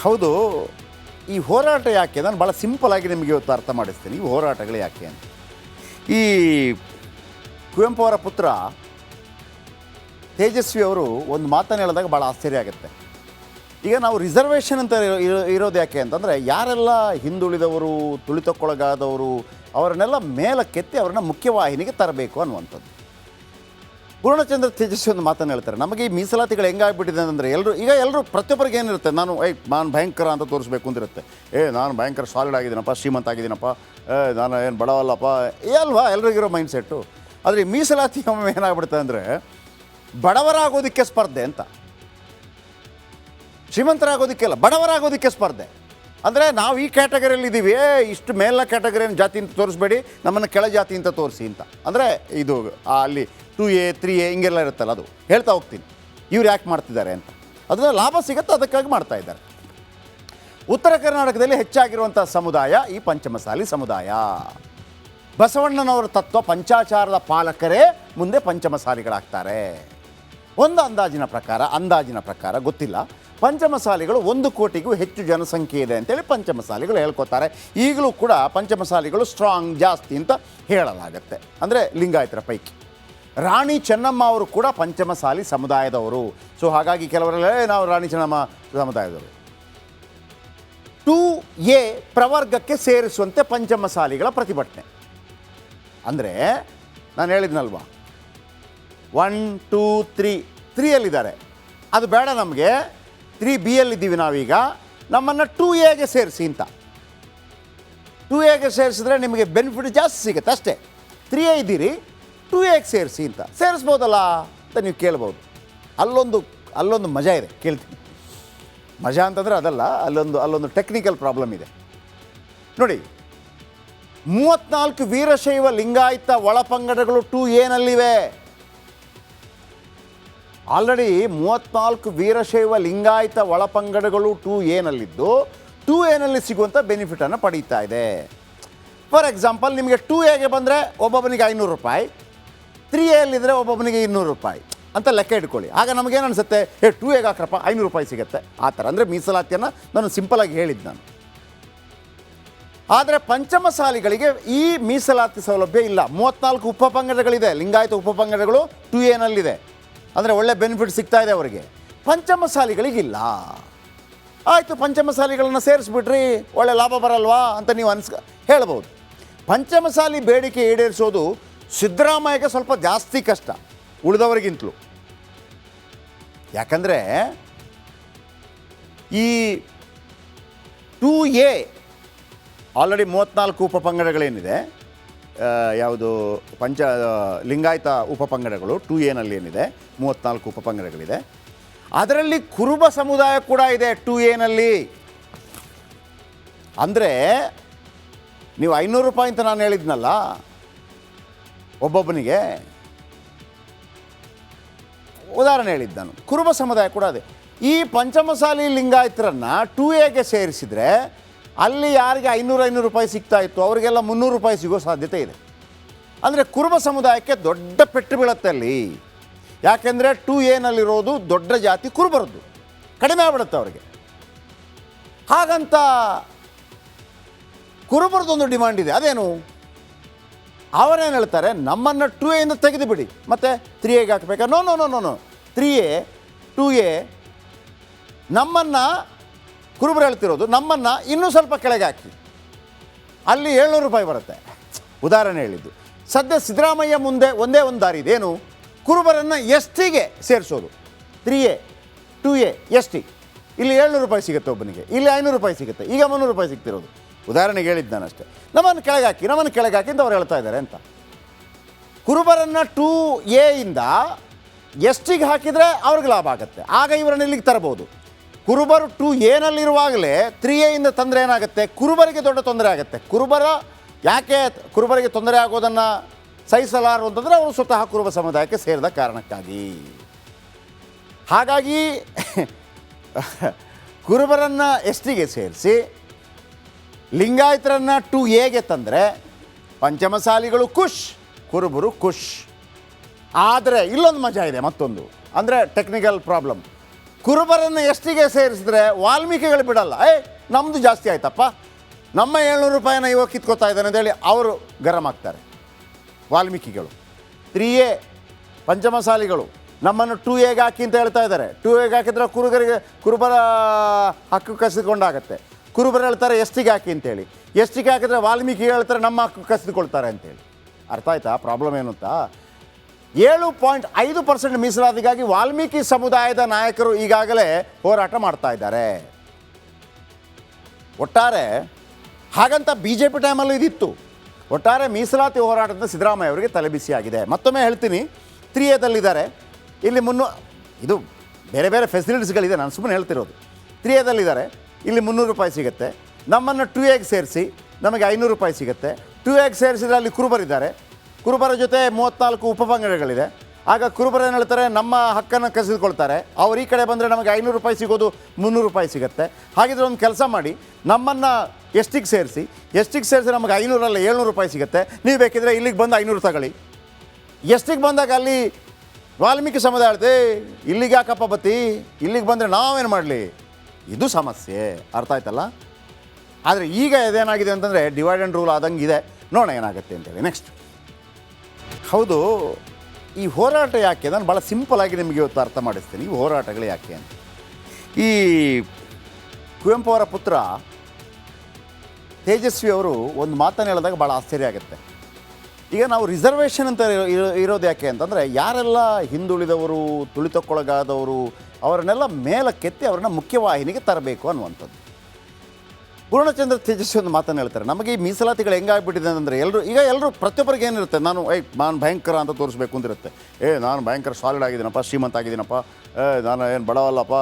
ಹೌದು. ಈ ಹೋರಾಟ ಯಾಕೆ ನಾನು ಭಾಳ ಸಿಂಪಲಾಗಿ ನಿಮಗೆ ಇವತ್ತು ಅರ್ಥ ಮಾಡಿಸ್ತೀನಿ. ಈ ಹೋರಾಟಗಳು ಯಾಕೆ ಅಂತ. ಈ ಕುವೆಂಪು ಅವರ ಪುತ್ರ ತೇಜಸ್ವಿ ಅವರು ಒಂದು ಮಾತನ್ನು ಹೇಳಿದಾಗ ಭಾಳ ಆಶ್ಚರ್ಯ ಆಗುತ್ತೆ. ಈಗ ನಾವು ರಿಸರ್ವೇಷನ್ ಅಂತ ಇರೋದು ಯಾಕೆ ಅಂತಂದರೆ, ಯಾರೆಲ್ಲ ಹಿಂದುಳಿದವರು, ತುಳಿತಕ್ಕೊಳಗಾದವರು ಅವರನ್ನೆಲ್ಲ ಮೇಲಕ್ಕೆತ್ತಿ ಅವ್ರನ್ನ ಮುಖ್ಯವಾಹಿನಿಗೆ ತರಬೇಕು ಅನ್ನುವಂಥದ್ದು. ಪೂರ್ಣಚಂದ್ರ ತೇಜಸ್ವಿ ಒಂದು ಮಾತನ್ನು ಹೇಳ್ತಾರೆ, ನಮಗೆ ಈ ಮೀಸಲಾತಿಗಳು ಹೆಂಗಾಗ್ಬಿಟ್ಟಿದೆ ಅಂದರೆ ಎಲ್ಲರೂ ಪ್ರತಿಯೊಬ್ಬರಿಗೆ ಏನಿರುತ್ತೆ, ನಾನು ಭಯಂಕರ ಅಂತ ತೋರಿಸ್ಬೇಕು ಅಂತಿರುತ್ತೆ. ನಾನು ಭಯಂಕರ ಸಾಲಿಡ್ ಆಗಿದ್ದೀನಪ್ಪ, ಶ್ರೀಮಂತ ಆಗಿದ್ದೀನಪ್ಪ, ನಾನು ಏನು ಬಡವಲ್ಲಪ್ಪ, ಅಲ್ವಾ ಎಲ್ರಿಗಿರೋ ಮೈಂಡ್ ಸೆಟ್ಟು. ಆದರೆ ಈ ಮೀಸಲಾತಿ ಒಮ್ಮೆ ಏನಾಗ್ಬಿಡುತ್ತೆ ಅಂದರೆ, ಬಡವರಾಗೋದಕ್ಕೆ ಸ್ಪರ್ಧೆ ಅಂತ, ಶ್ರೀಮಂತರಾಗೋದಕ್ಕೆಲ್ಲ ಬಡವರಾಗೋದಕ್ಕೆ ಸ್ಪರ್ಧೆ. ಅಂದರೆ ನಾವು ಈ ಕ್ಯಾಟಗರಿಯಲ್ಲಿ ಇದ್ದೀವಿ, ಇಷ್ಟು ಮೇಲಿನ ಕ್ಯಾಟಗರಿಯನ್ನು ಜಾತಿ ಅಂತ ತೋರಿಸ್ಬೇಡಿ, ನಮ್ಮನ್ನು ಕೆಳ ಜಾತಿ ಅಂತ ತೋರಿಸಿ ಅಂತ. ಅಂದರೆ ಇದು ಅಲ್ಲಿ 2A 3A ಹಿಂಗೆಲ್ಲ ಇರುತ್ತಲ್ಲ, ಅದು ಹೇಳ್ತಾ ಹೋಗ್ತೀನಿ ಇವ್ರು ಯಾಕೆ ಮಾಡ್ತಿದ್ದಾರೆ ಅಂತ. ಅದನ್ನ ಲಾಭ ಸಿಗುತ್ತೆ, ಅದಕ್ಕಾಗಿ ಮಾಡ್ತಾ ಇದ್ದಾರೆ. ಉತ್ತರ ಕರ್ನಾಟಕದಲ್ಲಿ ಹೆಚ್ಚಾಗಿರುವಂಥ ಸಮುದಾಯ ಈ ಪಂಚಮಸಾಲಿ ಸಮುದಾಯ. ಬಸವಣ್ಣನವರ ತತ್ವ ಪಂಚಾಚಾರದ ಪಾಲಕರೇ ಮುಂದೆ ಪಂಚಮಸಾಲಿಗಳಾಗ್ತಾರೆ. ಒಂದು ಅಂದಾಜಿನ ಪ್ರಕಾರ ಗೊತ್ತಿಲ್ಲ, ಪಂಚಮಸಾಲಿಗಳು 1 ಕೋಟಿಗೂ ಹೆಚ್ಚು ಜನಸಂಖ್ಯೆ ಇದೆ ಅಂತೇಳಿ ಪಂಚಮಸಾಲಿಗಳು ಹೇಳ್ಕೊತಾರೆ. ಈಗಲೂ ಕೂಡ ಪಂಚಮಸಾಲಿಗಳು ಸ್ಟ್ರಾಂಗ್ ಜಾಸ್ತಿ ಅಂತ ಹೇಳಲಾಗತ್ತೆ, ಅಂದರೆ ಲಿಂಗಾಯತರ ಪೈಕಿ. ರಾಣಿ ಚೆನ್ನಮ್ಮ ಅವರು ಕೂಡ ಪಂಚಮಸಾಲಿ ಸಮುದಾಯದವರು. ಸೊ ಹಾಗಾಗಿ ಕೆಲವರೆಲ್ಲ ನಾವು ರಾಣಿ ಚೆನ್ನಮ್ಮ ಸಮುದಾಯದವರು. 2A ಪ್ರವರ್ಗಕ್ಕೆ ಸೇರಿಸುವಂತೆ ಪಂಚಮಸಾಲಿಗಳ ಪ್ರತಿಭಟನೆ. ಅಂದರೆ ನಾನು ಹೇಳಿದ್ನಲ್ವಾ, 1 2 3ಯಲ್ಲಿದ್ದಾರೆ, ಅದು ಬೇಡ ನಮಗೆ, 3Bಯಲ್ಲಿದ್ದೀವಿ ನಾವೀಗ, ನಮ್ಮನ್ನು 2Aಗೆ ಸೇರಿಸಿ ಅಂತ. 2Aಗೆ ಸೇರಿಸಿದ್ರೆ ನಿಮಗೆ ಬೆನಿಫಿಟ್ ಜಾಸ್ತಿ ಸಿಗುತ್ತೆ ಅಷ್ಟೇ. 3A ಇದ್ದೀರಿ, 2Aಗೆ ಸೇರಿಸಿ ಅಂತ. ಸೇರಿಸ್ಬೋದಲ್ಲ ಅಂತ ನೀವು ಕೇಳ್ಬೋದು. ಅಲ್ಲೊಂದು ಮಜಾ ಇದೆ, ಕೇಳ್ತೀನಿ. ಮಜಾ ಅಂತಂದರೆ ಅದಲ್ಲ, ಅಲ್ಲೊಂದು ಟೆಕ್ನಿಕಲ್ ಪ್ರಾಬ್ಲಮ್ ಇದೆ ನೋಡಿ. 34 ವೀರಶೈವ ಲಿಂಗಾಯತ ಒಳಪಂಗಡಗಳು 2Aನಲ್ಲಿವೆ. ಆಲ್ರೆಡಿ 34 ವೀರಶೈವ ಲಿಂಗಾಯತ ಒಳಪಂಗಡಗಳು 2Aನಲ್ಲಿದ್ದು 2Aನಲ್ಲಿ ಸಿಗುವಂಥ ಬೆನಿಫಿಟನ್ನು ಪಡೀತಾ ಇದೆ. ಫಾರ್ ಎಕ್ಸಾಂಪಲ್, ನಿಮಗೆ 2Aಗೆ ಬಂದರೆ ಒಬ್ಬೊಬ್ಬನಿಗೆ 500 ರೂಪಾಯಿ, 3Aಯಲ್ಲಿದ್ದರೆ ಒಬ್ಬೊಬ್ಬನಿಗೆ 200 ರೂಪಾಯಿ ಅಂತ ಲೆಕ್ಕ ಇಟ್ಕೊಳ್ಳಿ. ಆಗ ನಮಗೇನು ಅನಿಸುತ್ತೆ, 2Aಗೆ ಹಾಕ್ರಪ್ಪ 500 ರೂಪಾಯಿ ಸಿಗುತ್ತೆ ಆ ಥರ. ಅಂದರೆ ಮೀಸಲಾತಿಯನ್ನು ನಾನು ಸಿಂಪಲಾಗಿ ಹೇಳಿದ್ದು ನಾನು. ಆದರೆ ಪಂಚಮಸಾಲಿಗಳಿಗೆ ಈ ಮೀಸಲಾತಿ ಸೌಲಭ್ಯ ಇಲ್ಲ. 34 ಉಪಪಂಗಡಗಳಿದೆ, ಲಿಂಗಾಯತ ಉಪಪಂಗಡಗಳು 2Aನಲ್ಲಿದೆ, ಅಂದರೆ ಒಳ್ಳೆ ಬೆನಿಫಿಟ್ ಸಿಗ್ತಾ ಇದೆ ಅವರಿಗೆ. ಪಂಚಮಸಾಲಿಗಳಿಗಿಲ್ಲ. ಆಯಿತು, ಪಂಚಮಸಾಲಿಗಳನ್ನು ಸೇರಿಸ್ಬಿಟ್ರಿ, ಒಳ್ಳೆ ಲಾಭ ಬರಲ್ವಾ ಅಂತ ನೀವು ಹೇಳ್ಬೋದು. ಪಂಚಮಸಾಲಿ ಬೇಡಿಕೆ ಈಡೇರಿಸೋದು ಸಿದ್ದರಾಮಯ್ಯಗೆ ಸ್ವಲ್ಪ ಜಾಸ್ತಿ ಕಷ್ಟ ಉಳಿದವರಿಗಿಂತಲೂ. ಯಾಕಂದರೆ ಈ 2A ಆಲ್ರೆಡಿ 34 ಉಪಪಂಗಡಗಳೇನಿದೆ, ಯಾವುದು ಲಿಂಗಾಯತ ಉಪಪಂಗಡಗಳು 2Aನಲ್ಲಿ ಏನಿದೆ 34 ಉಪಪಂಗಡಗಳಿದೆ, ಅದರಲ್ಲಿ ಕುರುಬ ಸಮುದಾಯ ಕೂಡ ಇದೆ 2Aನಲ್ಲಿ. ಅಂದರೆ ನೀವು 500 ರೂಪಾಯಿ ಅಂತ ನಾನು ಹೇಳಿದ್ನಲ್ಲ ಒಬ್ಬೊಬ್ಬನಿಗೆ, ಉದಾಹರಣೆ ಹೇಳಿದ್ದು ನಾನು. ಕುರುಬ ಸಮುದಾಯ ಕೂಡ ಇದೆ. ಈ ಪಂಚಮಸಾಲಿ ಲಿಂಗಾಯತರನ್ನು 2Aಗೆ ಸೇರಿಸಿದರೆ ಅಲ್ಲಿ ಯಾರಿಗೆ 500 ರೂಪಾಯಿ ಸಿಗ್ತಾ ಇತ್ತು ಅವರಿಗೆಲ್ಲ 300 ರೂಪಾಯಿ ಸಿಗೋ ಸಾಧ್ಯತೆ ಇದೆ. ಅಂದರೆ ಕುರುಬ ಸಮುದಾಯಕ್ಕೆ ದೊಡ್ಡ ಪೆಟ್ಟು ಬೀಳುತ್ತೆ ಅಲ್ಲಿ. ಯಾಕೆಂದರೆ 2Aನಲ್ಲಿರೋದು ದೊಡ್ಡ ಜಾತಿ ಕುರುಬರದ್ದು, ಕಡಿಮೆ ಆಗ್ಬಿಡುತ್ತೆ ಅವರಿಗೆ. ಹಾಗಂತ ಕುರುಬರದೊಂದು ಡಿಮಾಂಡ್ ಇದೆ. ಅದೇನು? ಅವರೇನು ಹೇಳ್ತಾರೆ, ನಮ್ಮನ್ನು 2Aಯಿಂದ ತೆಗೆದು ಬಿಡಿ, ಮತ್ತು 3Aಗೆ ಹಾಕಬೇಕಾ? ನೋ 3A 2A ನಮ್ಮನ್ನು, ಕುರುಬರು ಹೇಳ್ತಿರೋದು ನಮ್ಮನ್ನು ಇನ್ನೂ ಸ್ವಲ್ಪ ಕೆಳಗೆ ಹಾಕಿ, ಅಲ್ಲಿ 700 ರೂಪಾಯಿ ಬರುತ್ತೆ. ಉದಾಹರಣೆ ಹೇಳಿದ್ದು. ಸದ್ಯ ಸಿದ್ದರಾಮಯ್ಯ ಮುಂದೆ ಒಂದೇ ಒಂದು ದಾರಿ ಇದೆ, ಏನು? ಕುರುಬರನ್ನು STಗೆ ಸೇರಿಸೋದು. 3A 2A ST, ಇಲ್ಲಿ 700 ರೂಪಾಯಿ ಸಿಗುತ್ತೆ ಒಬ್ಬನಿಗೆ, ಇಲ್ಲಿ 500 ರೂಪಾಯಿ ಸಿಗುತ್ತೆ, ಈಗ 300 ರೂಪಾಯಿ ಸಿಗ್ತಿರೋದು. ಉದಾಹರಣೆಗೆ ಹೇಳಿದ್ದು ನಾನು ಅಷ್ಟೇ. ನಮ್ಮನ್ನು ಕೆಳಗೆ ಹಾಕಿ ಅಂತ ಅವ್ರು ಹೇಳ್ತಾ ಇದ್ದಾರೆ ಅಂತ. ಕುರುಬರನ್ನು 2Aಯಿಂದ STಗೆ ಹಾಕಿದರೆ ಅವ್ರಿಗೆ ಲಾಭ ಆಗುತ್ತೆ, ಆಗ ಇವರನ್ನು ಇಲ್ಲಿಗೆ ತರಬಹುದು. ಕುರುಬರು 2Aನಲ್ಲಿರುವಾಗಲೇ 3Aಯಿಂದ ತೊಂದರೆ ಏನಾಗುತ್ತೆ, ಕುರುಬರಿಗೆ ದೊಡ್ಡ ತೊಂದರೆ ಆಗುತ್ತೆ. ಯಾಕೆ ಕುರುಬರಿಗೆ ತೊಂದರೆ ಆಗೋದನ್ನು ಸಹಿಸಲಾರು ಅಂತಂದರೆ ಅವರು ಸ್ವತಃ ಕುರುಬ ಸಮುದಾಯಕ್ಕೆ ಸೇರಿದ ಕಾರಣಕ್ಕಾಗಿ. ಹಾಗಾಗಿ ಕುರುಬರನ್ನು STಗೆ ಸೇರಿಸಿ ಲಿಂಗಾಯತರನ್ನು 2Aಗೆ ತಂದರೆ ಪಂಚಮಸಾಲಿಗಳು ಖುಷ್, ಕುರುಬರು ಖುಷ್. ಆದರೆ ಇಲ್ಲೊಂದು ಮಜಾ ಇದೆ, ಮತ್ತೊಂದು ಅಂದರೆ ಟೆಕ್ನಿಕಲ್ ಪ್ರಾಬ್ಲಮ್. ಕುರುಬರನ್ನು ಎಷ್ಟಿಗೆ ಸೇರಿಸಿದ್ರೆ ವಾಲ್ಮೀಕಿಗಳು ಬಿಡಲ್ಲ. ನಮ್ಮದು ಜಾಸ್ತಿ ಆಯ್ತಪ್ಪ, ನಮ್ಮ 700 ರೂಪಾಯಿನ ಇವಾಗ ಕಿತ್ಕೋತಾ ಇದ್ದಾನೆ ಅಂತೇಳಿ ಅವರು ಗರಂ ಆಗ್ತಾರೆ. ವಾಲ್ಮೀಕಿಗಳು 3A ಪಂಚಮಸಾಲಿಗಳು ನಮ್ಮನ್ನು 2Aಗೆ ಹಾಕಿ ಅಂತ ಹೇಳ್ತಾ ಇದ್ದಾರೆ. 2Aಗೆ ಹಾಕಿದ್ರೆ ಕುರುಬರ ಹಕ್ಕು ಕಸಿದುಕೊಂಡಾಗತ್ತೆ. ಕುರುಬರು ಹೇಳ್ತಾರೆ ಎಷ್ಟಿಗೆ ಹಾಕಿ ಅಂತೇಳಿ, ಎಷ್ಟಿಗೆ ಹಾಕಿದ್ರೆ ವಾಲ್ಮೀಕಿ ಹೇಳ್ತಾರೆ ನಮ್ಮ ಹಕ್ಕು ಕಸಿದುಕೊಳ್ತಾರೆ ಅಂತೇಳಿ. ಅರ್ಥ ಆಯ್ತಾ ಪ್ರಾಬ್ಲಮ್ ಏನು ಅಂತ? 7.5% ಮೀಸಲಾತಿಗಾಗಿ ವಾಲ್ಮೀಕಿ ಸಮುದಾಯದ ನಾಯಕರು ಈಗಾಗಲೇ ಹೋರಾಟ ಮಾಡ್ತಾ ಇದ್ದಾರೆ. ಒಟ್ಟಾರೆ ಹಾಗಂತ BJP ಟೈಮಲ್ಲೂ ಇದಿತ್ತು. ಒಟ್ಟಾರೆ ಮೀಸಲಾತಿ ಹೋರಾಟದಿಂದ ಸಿದ್ದರಾಮಯ್ಯ ಅವರಿಗೆ ತಲೆಬಿಸಿಯಾಗಿದೆ. ಮತ್ತೊಮ್ಮೆ ಹೇಳ್ತೀನಿ, 3Aದಲ್ಲಿದ್ದಾರೆ, ಇಲ್ಲಿ ಇದು ಬೇರೆ ಬೇರೆ ಫೆಸಿಲಿಟೀಸ್ಗಳಿದೆ, ನಾನು ಸುಮ್ಮನೆ ಹೇಳ್ತಿರೋದು. 3Aದಲ್ಲಿದ್ದಾರೆ, ಇಲ್ಲಿ 300 ರೂಪಾಯಿ ಸಿಗುತ್ತೆ. ನಮ್ಮನ್ನು 2Aಗೆ ಸೇರಿಸಿ ನಮಗೆ 500 ರೂಪಾಯಿ ಸಿಗುತ್ತೆ. 2Aಗೆ ಸೇರಿಸಿದ್ರೆ ಅಲ್ಲಿ ಕುರುಬರಿದ್ದಾರೆ, ಕುರುಬರ ಜೊತೆ 34 ಉಪಪಂಗಡಗಳಿದೆ. ಆಗ ಕುರುಬರು ಏನು ಹೇಳ್ತಾರೆ, ನಮ್ಮ ಹಕ್ಕನ್ನು ಕಸಿದುಕೊಳ್ತಾರೆ. ಅವ್ರು ಈ ಕಡೆ ಬಂದರೆ ನಮಗೆ 500 ರೂಪಾಯಿ ಸಿಗೋದು 300 ರೂಪಾಯಿ ಸಿಗುತ್ತೆ. ಹಾಗಿದ್ರೆ ಒಂದು ಕೆಲಸ ಮಾಡಿ, ನಮ್ಮನ್ನು ಎಷ್ಟಿಗೆ ಸೇರಿಸಿ ನಮಗೆ 500 ಅಲ್ಲ 700 ರೂಪಾಯಿ ಸಿಗುತ್ತೆ. ನೀವು ಬೇಕಿದ್ರೆ ಇಲ್ಲಿಗೆ ಬಂದು 500 ತಗೊಳ್ಳಿ. ಎಷ್ಟಿಗೆ ಬಂದಾಗ ಅಲ್ಲಿ ವಾಲ್ಮೀಕಿ ಸಮುದಾಯ ಹೇಳ್ತೆ, ಇಲ್ಲಿಗೆ ಯಾಕಪ್ಪ ಬತ್ತಿ, ಇಲ್ಲಿಗೆ ಬಂದರೆ ನಾವೇನು ಮಾಡಲಿ? ಇದು ಸಮಸ್ಯೆ. ಅರ್ಥ ಆಯ್ತಲ್ಲ? ಆದರೆ ಈಗ ಇದೇನಾಗಿದೆ ಅಂತಂದರೆ ಡಿವೈಡ್ ಆ್ಯಂಡ್ ರೂಲ್ ಆದಂಗೆ ಇದೆ. ನೋಡೋಣ ಏನಾಗುತ್ತೆ ಅಂತೇಳಿ. ನೆಕ್ಸ್ಟ್, ಹೌದು, ಈ ಹೋರಾಟ ಯಾಕೆ? ನಾನು ಭಾಳ ಸಿಂಪಲಾಗಿ ನಿಮಗೆ ಇವತ್ತು ಅರ್ಥ ಮಾಡಿಸ್ತೀನಿ ಈ ಹೋರಾಟಗಳು ಯಾಕೆ ಅಂತ. ಈ ಕುವೆಂಪು ಅವರ ಪುತ್ರ ತೇಜಸ್ವಿ ಅವರು ಒಂದು ಮಾತನ್ನು ಹೇಳಿದಾಗ ಭಾಳ ಆಶ್ಚರ್ಯ ಆಗುತ್ತೆ. ಈಗ ನಾವು ರಿಸರ್ವೇಷನ್ ಅಂತ ಇರೋದು ಯಾಕೆ ಅಂತಂದರೆ, ಯಾರೆಲ್ಲ ಹಿಂದುಳಿದವರು, ತುಳಿತಕ್ಕೊಳಗಾದವರು ಅವರನ್ನೆಲ್ಲ ಮೇಲಕ್ಕೆತ್ತಿ ಅವ್ರನ್ನ ಮುಖ್ಯವಾಹಿನಿಗೆ ತರಬೇಕು ಅನ್ನುವಂಥದ್ದು. ಪೂರ್ಣಚಂದ್ರ ತೇಜಸ್ವಿ ಒಂದು ಮಾತನ್ನು ಹೇಳ್ತಾರೆ, ನಮಗೆ ಈ ಮೀಸಲಾತಿಗಳು ಹೆಂಗಾಗ್ಬಿಟ್ಟಿದೆ ಅಂತಂದರೆ ಎಲ್ಲರೂ ಪ್ರತಿಯೊಬ್ಬರಿಗೆ ಏನಿರುತ್ತೆ, ನಾನು ಭಯಂಕರ ಅಂತ ತೋರಿಸ್ಬೇಕು ಅಂತಿರುತ್ತೆ. ನಾನು ಭಯಂಕರ ಸಾಲಿಡ್ ಆಗಿದ್ದೀನಪ್ಪ, ಶ್ರೀಮಂತ ಆಗಿದ್ದೀನಪ್ಪ, ನಾನು ಏನು ಬಡವಲ್ಲಪ್ಪ,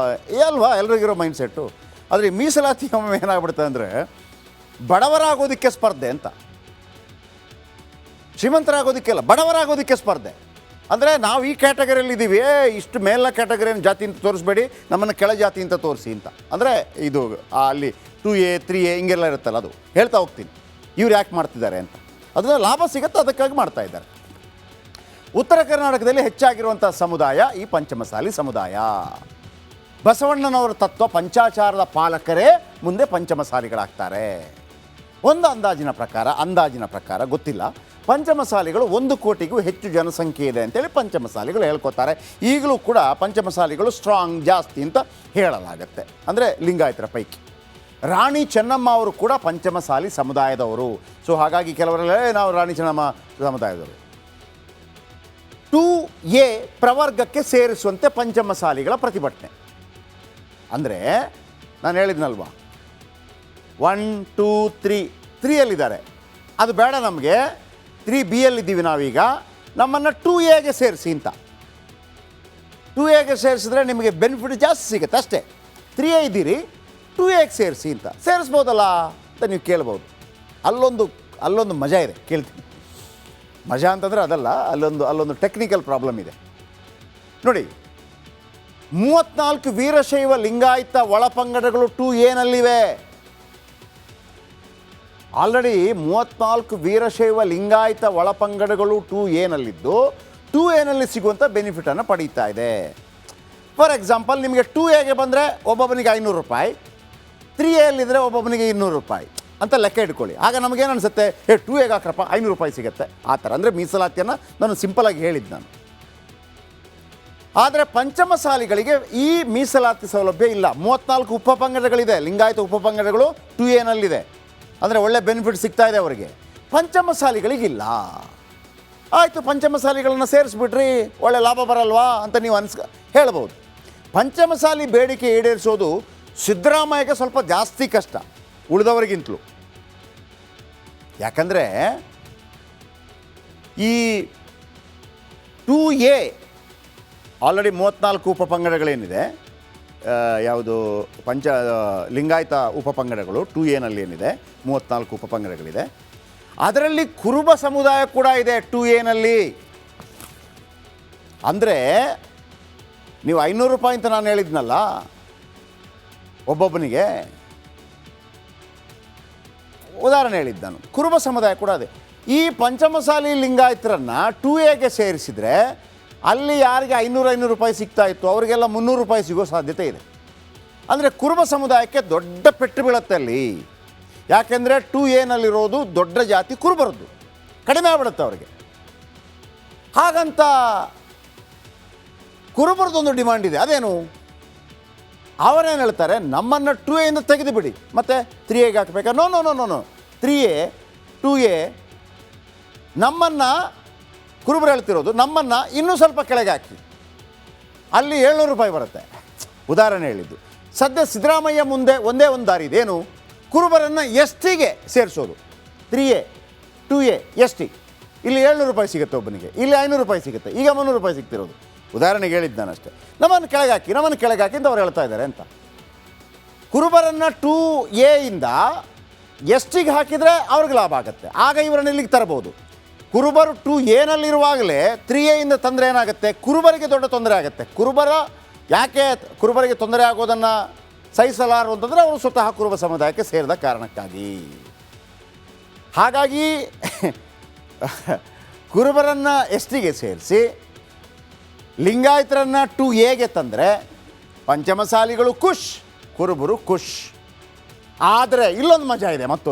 ಅಲ್ವಾ ಎಲ್ರಿಗಿರೋ ಮೈಂಡ್ ಸೆಟ್ಟು. ಆದರೆ ಈ ಮೀಸಲಾತಿ ಒಮ್ಮೆ ಏನಾಗ್ಬಿಡುತ್ತೆ ಅಂದರೆ ಬಡವರಾಗೋದಕ್ಕೆ ಸ್ಪರ್ಧೆ ಅಂತ, ಶ್ರೀಮಂತರಾಗೋದಕ್ಕೆಲ್ಲ ಬಡವರಾಗೋದಕ್ಕೆ ಸ್ಪರ್ಧೆ. ಅಂದರೆ ನಾವು ಈ ಕ್ಯಾಟಗರಿಯಲ್ಲಿ ಇದ್ದೀವಿ, ಇಷ್ಟು ಮೇಲಿನ ಕ್ಯಾಟಗರಿಯನ್ನು ಜಾತಿ ಅಂತ ತೋರಿಸ್ಬೇಡಿ, ನಮ್ಮನ್ನು ಕೆಳ ಜಾತಿ ಅಂತ ತೋರಿಸಿ ಅಂತ. ಅಂದರೆ ಇದು ಅಲ್ಲಿ 2A 3A ಹಿಂಗೆಲ್ಲ ಇರುತ್ತಲ್ಲ, ಅದು ಹೇಳ್ತಾ ಹೋಗ್ತೀನಿ ಇವ್ರು ಯಾಕೆ ಮಾಡ್ತಿದ್ದಾರೆ ಅಂತ. ಅದನ್ನ ಲಾಭ ಸಿಗುತ್ತೆ, ಅದಕ್ಕಾಗಿ ಮಾಡ್ತಾ ಇದ್ದಾರೆ. ಉತ್ತರ ಕರ್ನಾಟಕದಲ್ಲಿ ಹೆಚ್ಚಾಗಿರುವಂಥ ಸಮುದಾಯ ಈ ಪಂಚಮಸಾಲಿ ಸಮುದಾಯ. ಬಸವಣ್ಣನವರ ತತ್ವ ಪಂಚಾಚಾರದ ಪಾಲಕರೇ ಮುಂದೆ ಪಂಚಮಸಾಲಿಗಳಾಗ್ತಾರೆ. ಒಂದು ಅಂದಾಜಿನ ಪ್ರಕಾರ ಗೊತ್ತಿಲ್ಲ, ಪಂಚಮಸಾಲಿಗಳು 1 ಕೋಟಿಗೂ ಹೆಚ್ಚು ಜನಸಂಖ್ಯೆ ಇದೆ ಅಂತೇಳಿ ಪಂಚಮಸಾಲಿಗಳು ಹೇಳ್ಕೊತಾರೆ. ಈಗಲೂ ಕೂಡ ಪಂಚಮಸಾಲಿಗಳು ಸ್ಟ್ರಾಂಗ್ ಜಾಸ್ತಿ ಅಂತ ಹೇಳಲಾಗತ್ತೆ, ಅಂದರೆ ಲಿಂಗಾಯತರ ಪೈಕಿ. ರಾಣಿ ಚೆನ್ನಮ್ಮ ಅವರು ಕೂಡ ಪಂಚಮಸಾಲಿ ಸಮುದಾಯದವರು. ಸೊ ಹಾಗಾಗಿ ಕೆಲವರೆಲ್ಲ ನಾವು ರಾಣಿ ಚೆನ್ನಮ್ಮ ಸಮುದಾಯದವರು. 2A ಪ್ರವರ್ಗಕ್ಕೆ ಸೇರಿಸುವಂತೆ ಪಂಚಮಸಾಲಿಗಳ ಪ್ರತಿಭಟನೆ. ಅಂದರೆ ನಾನು ಹೇಳಿದ್ನಲ್ವಾ, 1 2 3ಯಲ್ಲಿದ್ದಾರೆ, ಅದು ಬೇಡ ನಮಗೆ, 3Bಯಲ್ಲಿದ್ದೀವಿ ನಾವೀಗ, ನಮ್ಮನ್ನು 2Aಗೆ ಸೇರಿಸಿ ಅಂತ. 2Aಗೆ ಸೇರಿಸಿದ್ರೆ ನಿಮಗೆ ಬೆನಿಫಿಟ್ ಜಾಸ್ತಿ ಸಿಗುತ್ತೆ ಅಷ್ಟೇ. 3A ಇದ್ದೀರಿ, 2Aಗೆ ಸೇರಿಸಿ ಅಂತ. ಸೇರಿಸ್ಬೋದಲ್ಲ ಅಂತ ನೀವು ಕೇಳ್ಬೋದು. ಅಲ್ಲೊಂದು ಮಜಾ ಇದೆ, ಕೇಳ್ತೀನಿ. ಮಜಾ ಅಂತಂದರೆ ಅದಲ್ಲ, ಅಲ್ಲೊಂದು ಟೆಕ್ನಿಕಲ್ ಪ್ರಾಬ್ಲಮ್ ಇದೆ ನೋಡಿ. 34 ವೀರಶೈವ ಲಿಂಗಾಯತ ಒಳಪಂಗಡಗಳು 2Aನಲ್ಲಿವೆ. ಆಲ್ರೆಡಿ 34 ವೀರಶೈವ ಲಿಂಗಾಯತ ಒಳಪಂಗಡಗಳು 2Aನಲ್ಲಿದ್ದು 2Aನಲ್ಲಿ ಸಿಗುವಂಥ ಬೆನಿಫಿಟನ್ನು ಪಡೀತಾ ಇದೆ. ಫಾರ್ ಎಕ್ಸಾಂಪಲ್, ನಿಮಗೆ 2Aಗೆ ಬಂದರೆ ಒಬ್ಬೊಬ್ಬನಿಗೆ 500 ರೂಪಾಯಿ, 3Aಯಲ್ಲಿದ್ದರೆ ಒಬ್ಬೊಬ್ಬನಿಗೆ 200 ರೂಪಾಯಿ ಅಂತ ಲೆಕ್ಕ ಇಟ್ಕೊಳ್ಳಿ. ಆಗ ನಮಗೇನು ಅನಿಸುತ್ತೆ, 2Aಗೆ ಹಾಕ್ರಪ್ಪ 500 ರೂಪಾಯಿ ಸಿಗುತ್ತೆ ಆ ಥರ. ಅಂದರೆ ಮೀಸಲಾತಿಯನ್ನು ನಾನು ಸಿಂಪಲಾಗಿ ಹೇಳಿದ್ದು ನಾನು. ಆದರೆ ಪಂಚಮಸಾಲಿಗಳಿಗೆ ಈ ಮೀಸಲಾತಿ ಸೌಲಭ್ಯ ಇಲ್ಲ. 34 ಉಪಪಂಗಡಗಳಿದೆ, ಲಿಂಗಾಯತ ಉಪಪಂಗಡಗಳು 2Aನಲ್ಲಿದೆ, ಅಂದರೆ ಒಳ್ಳೆ ಬೆನಿಫಿಟ್ ಸಿಗ್ತಾ ಇದೆ ಅವರಿಗೆ. ಪಂಚಮಸಾಲಿಗಳಿಗಿಲ್ಲ. ಆಯಿತು, ಪಂಚಮಸಾಲಿಗಳನ್ನು ಸೇರಿಸ್ಬಿಟ್ರಿ, ಒಳ್ಳೆ ಲಾಭ ಬರಲ್ವಾ ಅಂತ ನೀವು ಹೇಳ್ಬೋದು. ಪಂಚಮಸಾಲಿ ಬೇಡಿಕೆ ಈಡೇರಿಸೋದು ಸಿದ್ದರಾಮಯ್ಯಗೆ ಸ್ವಲ್ಪ ಜಾಸ್ತಿ ಕಷ್ಟ ಉಳಿದವರಿಗಿಂತಲೂ. ಯಾಕಂದರೆ ಈ 2A ಆಲ್ರೆಡಿ 34 ಉಪಪಂಗಡಗಳೇನಿದೆ, ಯಾವುದು ಲಿಂಗಾಯತ ಉಪಪಂಗಡಗಳು 2Aನಲ್ಲಿ ಏನಿದೆ 34 ಉಪಪಂಗಡಗಳಿದೆ, ಅದರಲ್ಲಿ ಕುರುಬ ಸಮುದಾಯ ಕೂಡ ಇದೆ 2Aನಲ್ಲಿ. ಅಂದರೆ ನೀವು 500 ರೂಪಾಯಿ ಅಂತ ನಾನು ಹೇಳಿದ್ನಲ್ಲ ಒಬ್ಬೊಬ್ಬನಿಗೆ, ಉದಾಹರಣೆ ಹೇಳಿದ್ದು ನಾನು, ಕುರುಬ ಸಮುದಾಯ ಕೂಡ ಇದೆ. ಈ ಪಂಚಮಸಾಲಿ ಲಿಂಗಾಯತರನ್ನು 2Aಗೆ ಸೇರಿಸಿದರೆ ಅಲ್ಲಿ ಯಾರಿಗೆ 500 ರೂಪಾಯಿ ಸಿಗ್ತಾ ಇತ್ತು ಅವರಿಗೆಲ್ಲ 300 ರೂಪಾಯಿ ಸಿಗೋ ಸಾಧ್ಯತೆ ಇದೆ. ಅಂದರೆ ಕುರುಬ ಸಮುದಾಯಕ್ಕೆ ದೊಡ್ಡ ಪೆಟ್ಟು ಬೀಳುತ್ತೆ ಅಲ್ಲಿ. ಯಾಕೆಂದರೆ 2A ದೊಡ್ಡ ಜಾತಿ ಕುರುಬರದ್ದು, ಕಡಿಮೆ ಆಗ್ಬಿಡುತ್ತೆ ಅವರಿಗೆ. ಹಾಗಂತ ಕುರುಬರದೊಂದು ಡಿಮಾಂಡ್ ಇದೆ. ಅದೇನು? ಅವರೇನು ಹೇಳ್ತಾರೆ, ನಮ್ಮನ್ನು 2A ತೆಗೆದು ಬಿಡಿ ಮತ್ತು 3Aಗೆ ಹಾಕಬೇಕಾ? No no no no no 3A 2A ನಮ್ಮನ್ನು, ಕುರುಬರು ಹೇಳ್ತಿರೋದು ನಮ್ಮನ್ನು ಇನ್ನೂ ಸ್ವಲ್ಪ ಕೆಳಗೆ ಹಾಕಿ, ಅಲ್ಲಿ 700 ರೂಪಾಯಿ ಬರುತ್ತೆ. ಉದಾಹರಣೆ ಹೇಳಿದ್ದು. ಸದ್ಯ ಸಿದ್ದರಾಮಯ್ಯ ಮುಂದೆ ಒಂದೇ ಒಂದು ದಾರಿ ಇದೆ. ಏನು? ಕುರುಬರನ್ನು STಗೆ ಸೇರಿಸೋದು. 3A 2A ST, ಇಲ್ಲಿ 700 ರೂಪಾಯಿ ಸಿಗುತ್ತೆ ಒಬ್ಬನಿಗೆ, ಇಲ್ಲಿ 500 ರೂಪಾಯಿ ಸಿಗುತ್ತೆ, ಈಗ 300 ರೂಪಾಯಿ ಸಿಗ್ತಿರೋದು. ಉದಾಹರಣೆಗೆ ಹೇಳಿದ್ದು ನಾನಷ್ಟೇ. ನಮ್ಮನ್ನು ಕೆಳಗೆ ಹಾಕಿ ಅಂತ ಅವ್ರು ಹೇಳ್ತಾ ಇದ್ದಾರೆ ಅಂತ. ಕುರುಬರನ್ನು 2A STಗೆ ಹಾಕಿದರೆ ಅವ್ರಿಗೆ ಲಾಭ ಆಗುತ್ತೆ, ಆಗ ಇವರನ್ನು ಇಲ್ಲಿಗೆ ತರಬಹುದು. ಕುರುಬರು 2A 3A ತೊಂದರೆ ಏನಾಗುತ್ತೆ? ಕುರುಬರಿಗೆ ದೊಡ್ಡ ತೊಂದರೆ ಆಗುತ್ತೆ. ಯಾಕೆ ಕುರುಬರಿಗೆ ತೊಂದರೆ ಆಗೋದನ್ನು ಸಹಿಸಲಾರು ಅಂತಂದರೆ ಅವರು ಸ್ವತಃ ಕುರುಬ ಸಮುದಾಯಕ್ಕೆ ಸೇರಿದ ಕಾರಣಕ್ಕಾಗಿ. ಹಾಗಾಗಿ ಕುರುಬರನ್ನು STಗೆ ಸೇರಿಸಿ ಲಿಂಗಾಯತರನ್ನು 2Aಗೆ ತಂದರೆ ಪಂಚಮಸಾಲಿಗಳು ಖುಷ್, ಕುರುಬರು ಖುಷ್. ಆದರೆ ಇಲ್ಲೊಂದು ಮಜಾ ಇದೆ. ಮತ್ತೊಂದು